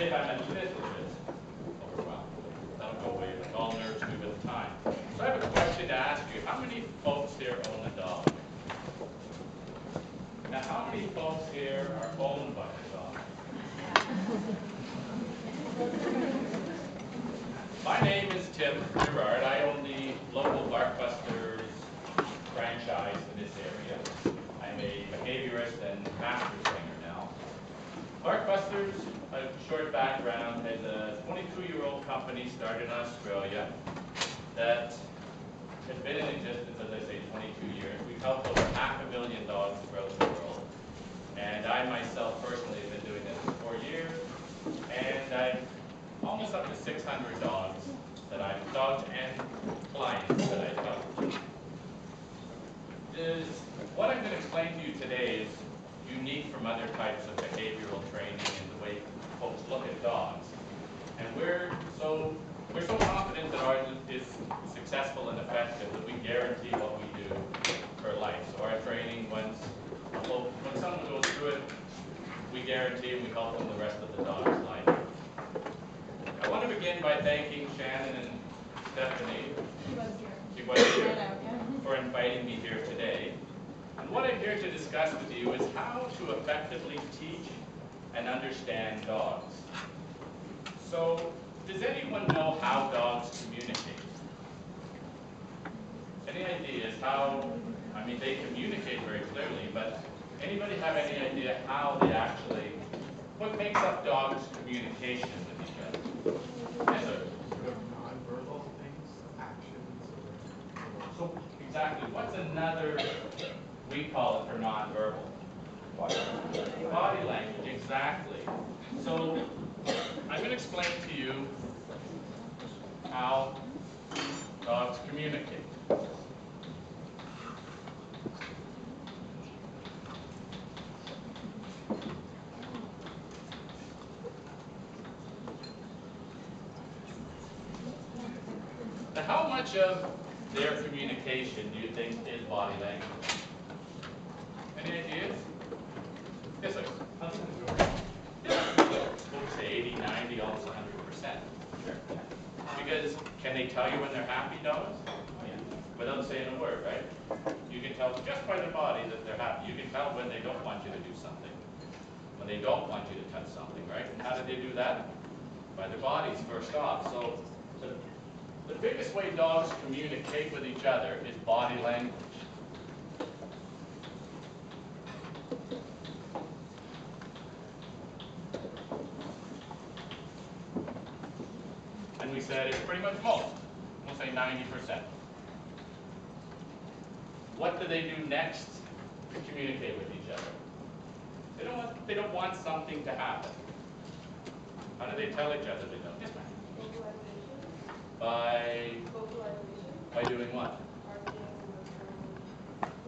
admit I'm a little bit overwhelmed. That'll go away, like all nerves do with time. So I have a question to ask you. How many folks here own a dog? Now, how many folks here are owned by a dog? My name is Tim Gerard. I own the local Barkbusters franchise in this area. I'm a behaviorist and master trainer now. Barkbusters, a short background, is a 22-year-old company started in Australia that has been in existence, as I say, 22 years. We've helped over 500,000 dogs throughout the world. And I myself personally have been doing this for 4 years. And I'm almost up to 600 dogs and clients that I've helped. What I'm going to explain to you today is unique from other types of behavioral training and the way folks look at dogs. And we're so confident that ours is successful and effective that we guarantee what we do for life. So our training, when someone goes through it, we guarantee and we help them the rest of the dog's life. I want to begin by thanking Shannon and Stephanie. She was here for inviting me here today. And what I'm here to discuss with you is how to effectively teach and understand dogs. So, does anyone know how dogs communicate? Any ideas how, I mean, they communicate very clearly, but anybody have any idea how they actually, what makes up dogs' communication with each other? Yes, sir. Non-verbal things, actions. So, exactly, what's another, we call it for non-verbal? Body language, exactly. So, I'm going to explain to you how dogs communicate. Now, how much of their communication do you think is body language? Any ideas? Yes, sir. Folks say 80, 90, almost 100%. Sure. Because can they tell you when they're happy, dogs? Yeah. Without saying a word, right? You can tell just by their body that they're happy. You can tell when they don't want you to do something. When they don't want you to touch something, right? And how do they do that? By their bodies, first off. So the biggest way dogs communicate with each other is body language. And we said it's pretty much most. We'll say 90%. What do they do next to communicate with each other? They don't want something to happen. How do they tell each other they don't? Yes, ma'am. By doing what?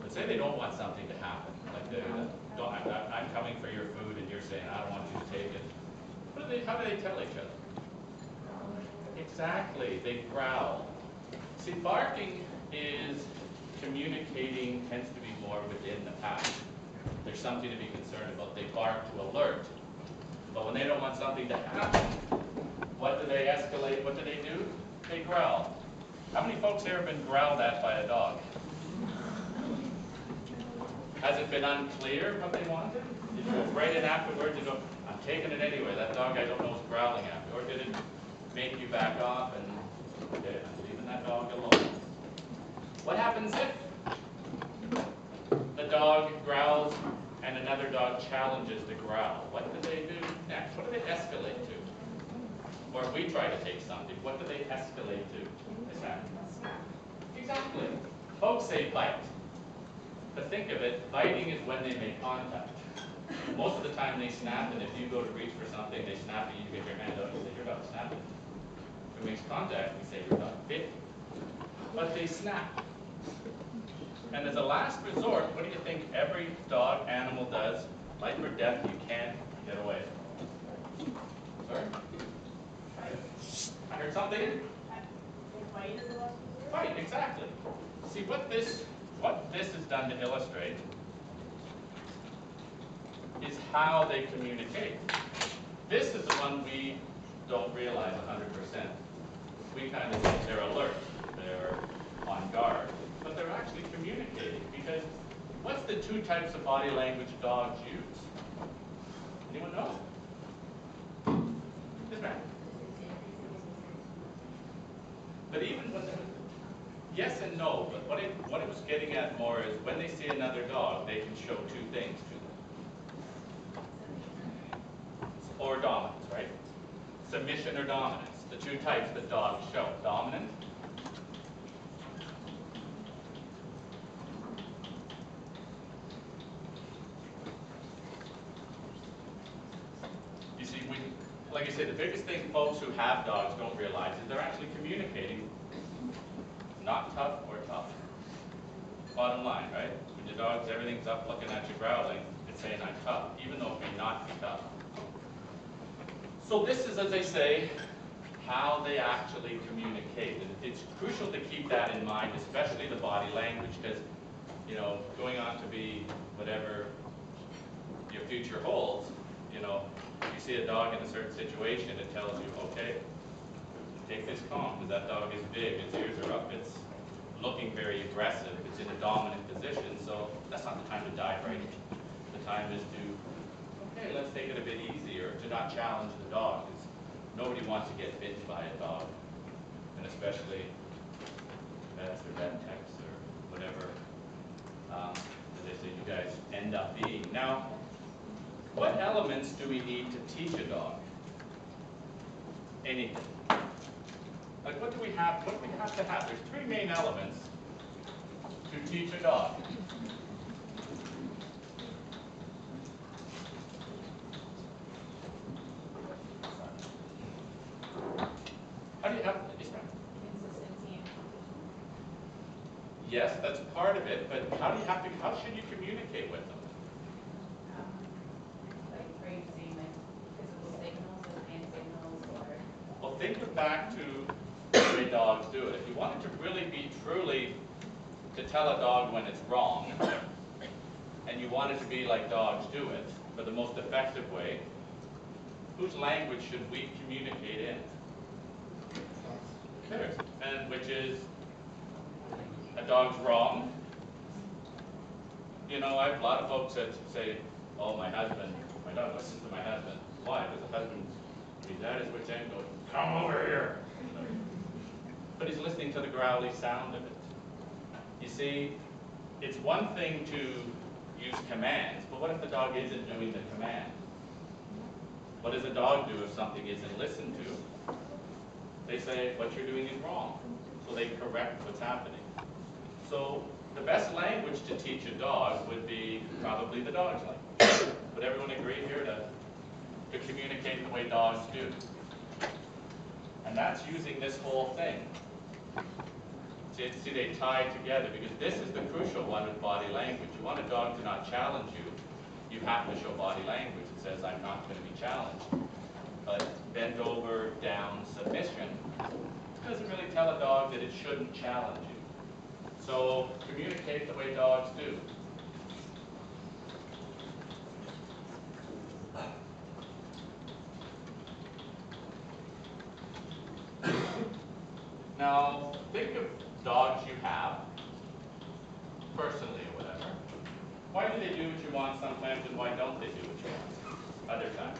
Let's say they don't want something to happen. Like I'm coming for your food and you're saying I don't want you to take it. How do they tell each other? Exactly, they growl. See, barking is communicating, tends to be more within the pack. There's something to be concerned about. They bark to alert. But when they don't want something to happen, what do they escalate? What do they do? They growl. How many folks here have been growled at by a dog? Has it been unclear what they wanted? Did you go right in afterwards and go, I'm taking it anyway, that dog I don't know is growling at me? Or did it make you back off and, okay, I'm leaving that dog alone? What happens if the dog growls and another dog challenges the growl? What do they do next? What do they escalate to? Or if we try to take something, what do they escalate to? Yes, ma'am? Exactly. Folks say bite. But think of it, biting is when they make contact. Most of the time they snap, and if you go to reach for something, they snap at you, you get your hand out, and you say, your dog snapping. If it makes contact, we say, your dog bit. But they snap. And as a last resort, what do you think every dog animal does? Life or death, you can't get away. Sorry? I heard something? Fight, exactly. See, what this is done to illustrate is how they communicate. This is the one we don't realize 100%. We kind of think they're alert, they're on guard, but they're actually communicating, because what's the two types of body language dogs use? Anyone know? Yes, ma'am. But even when yes and no, but what it was getting at more is when they see another dog, they can show two things to them. Or dominance, right? Submission or dominance, the two types that dogs show. Dominant, you see, like I said, the biggest thing folks who have dogs don't realize is they're actually communicating, not tough or tough. Bottom line, right? When your dog's, everything's up looking at you growling, it's saying I'm tough, even though it may not be tough. So this is, as I say, how they actually communicate. And it's crucial to keep that in mind, especially the body language, because, you know, going on to be whatever your future holds, you know, you see a dog in a certain situation, it tells you, okay, take this calm, because that dog is big, its ears are up, it's looking very aggressive, it's in a dominant position, so that's not the time to dive right in. The time is to, okay, let's take it a bit easier, to not challenge the dog. Nobody wants to get bitten by a dog, and especially vets or vet techs or whatever, as I say, you guys end up being. Now, what elements do we need to teach a dog? Anything. Like what do we have to have? There's three main elements to teach a dog. How do you have this, ma'am? Consistency and Yes, that's part of it, but how should you communicate with them? like are you saying like physical signals and hand signals or Well, think back to the way dogs do it. If you wanted to really be truly to tell a dog when it's wrong, and you wanted to be like dogs do it, for the most effective way, whose language should we communicate in? Theirs. And which is, a dog's wrong. You know, I have a lot of folks that say, oh, my dog listens to my husband. Why? Because the husband, he's at his wit's end going, come over here. But he's listening to the growly sound of it. You see, it's one thing to use commands, but what if the dog isn't doing the command? What does a dog do if something isn't listened to? They say, what you're doing is wrong. So they correct what's happening. So the best language to teach a dog would be probably the dog's language. Would everyone agree here to communicate the way dogs do? And that's using this whole thing. See, they tie together, because this is the crucial one with body language. You want a dog to not challenge you, you have to show body language that says, I'm not going to be challenged. But bent over, down, submission doesn't really tell a dog that it shouldn't challenge you. So communicate the way dogs do. Now, think of dogs you have, personally or whatever. Why do they do what you want sometimes, and why don't they do what you want other times?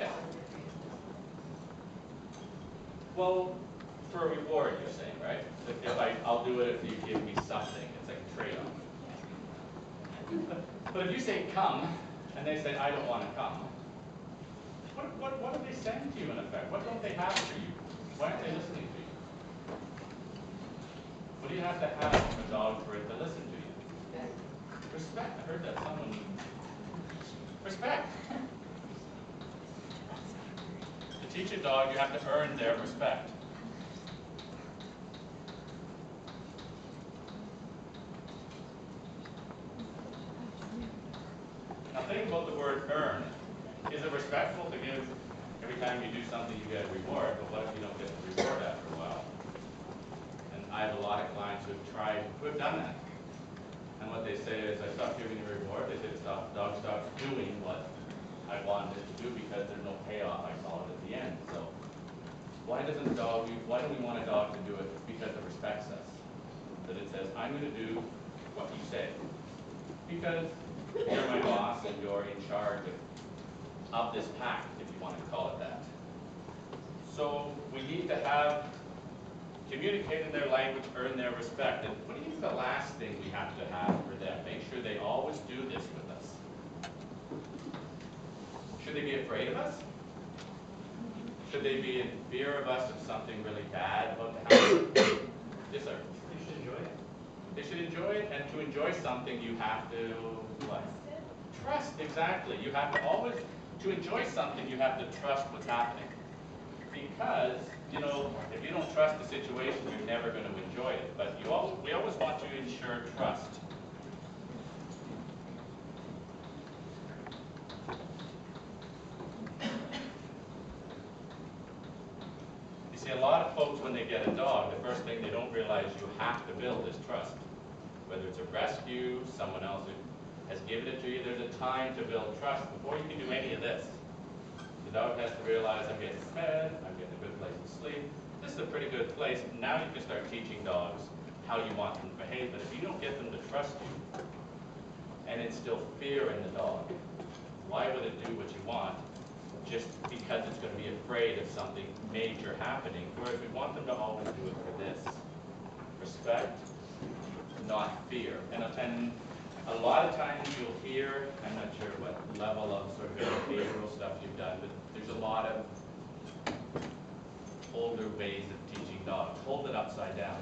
Yeah. Well, for a reward, you're saying, right? I'll do it if you give me something. It's like a trade-off. But if you say come, and they say I don't want to come, what are they saying to you in effect? What don't they have for you? Why aren't they listening to you? What do you have to have from a dog for it to listen to you? Respect. I heard that someone. Respect. To teach a dog, you have to earn their respect. Now think about the word earn. Is it respectful to give, every time you do something you get a reward, but what if you don't get the reward after a while? And I have a lot of clients who have done that. And what they say is, I stopped giving a reward. They say the dog stops doing what I wanted it to do because there's no payoff, I saw it at the end. So why don't we want a dog to do it because it respects us? That it says, I'm gonna do what you say. Because you're my boss and you're in charge of this pack, if you want to call it that. So we need to have, communicate in their language, earn their respect. And what do you think the last thing we have to have for them? Make sure they always do this with us. Should they be afraid of us? Should they be in fear of us if something really bad about to happen? Yes, sir. They should enjoy it. They should enjoy it, and to enjoy something you have to, what? Trust, exactly. You have to always, to enjoy something you have to trust what's happening. Because, you know, if you don't trust the situation, you're never going to enjoy it. But we always want to ensure trust. You see, a lot of folks, when they get a dog, the first thing they don't realize you have to build is trust. Whether it's a rescue, someone else who has given it to you, there's a time to build trust before you can do any of this. The dog has to realize I'm getting fed, I'm getting a good place to sleep. This is a pretty good place. Now you can start teaching dogs how you want them to behave. But if you don't get them to trust you and instill fear in the dog, why would it do what you want just because it's going to be afraid of something major happening? Whereas we want them to always do it for this. Respect, not fear. And a lot of times you'll hear, I'm not sure what level of sort of behavioral stuff you've done, but there's a lot of older ways of teaching dogs. Hold it upside down.